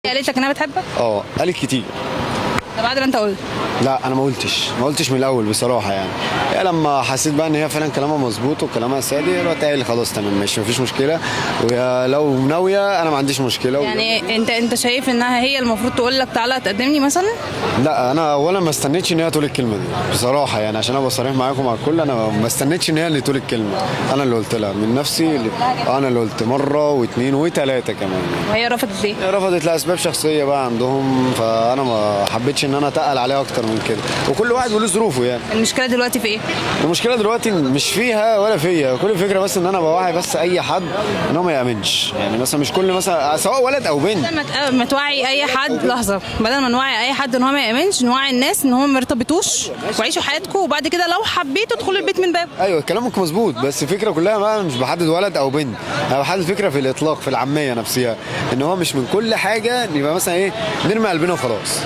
هي قالت لك انها بتحبك؟ قالت كتير. ده بعد ما انت قلت. لا انا ما قلتش من الاول بصراحه يعني. هي لما حسيت بقى ان هي فعلا كلامها مظبوط وكلامها صادق رحت قايل خلاص تمام ماشي مفيش مشكله، ولو ناويه انا ما عنديش مشكله. يعني انت شايف انها هي المفروض تقول لك تعالى تقدمني مثلا؟ لا انا اولا ما استنيتش ان هي تقول الكلمه دي بصراحه يعني، عشان ابقى صريح معاكم مع الكل، انا ما استنيتش ان هي اللي تقول الكلمه، انا اللي قلت لها من نفسي انا اللي قلت مره واثنين وثلاثه كمان. وهي رفضت ليه؟ هي رفضت لاسباب شخصيه بقى عندهم، فانا ما حبيتش ان انا اتقل عليها اكتر من كده، وكل واحد وله ظروفه يعني. المشكله دلوقتي في ايه؟ المشكله دلوقتي مش فيها ولا فيا، كل الفكره بس ان انا بوعي بس اي حد ان هو ما يامنش، يعني مثلا مش كل مثلا سواء ولد او بنت. بدل ما توعي اي حد، لحظه، بدل ما نوعي اي حد ان هو ما يامنش، نوعي الناس ان هم ما يرتبطوش وعيشوا حياتكم، وبعد كده لو حبيتوا ادخلوا البيت من باب. ايوه كلامك مظبوط، بس الفكره كلها بقى مش بحدد ولد او بنت، انا بحدد الفكره في الاطلاق، في العاميه نفسها، ان هو مش من كل حاجه يبقى مثلا ايه نرمي قلبنا وخلاص.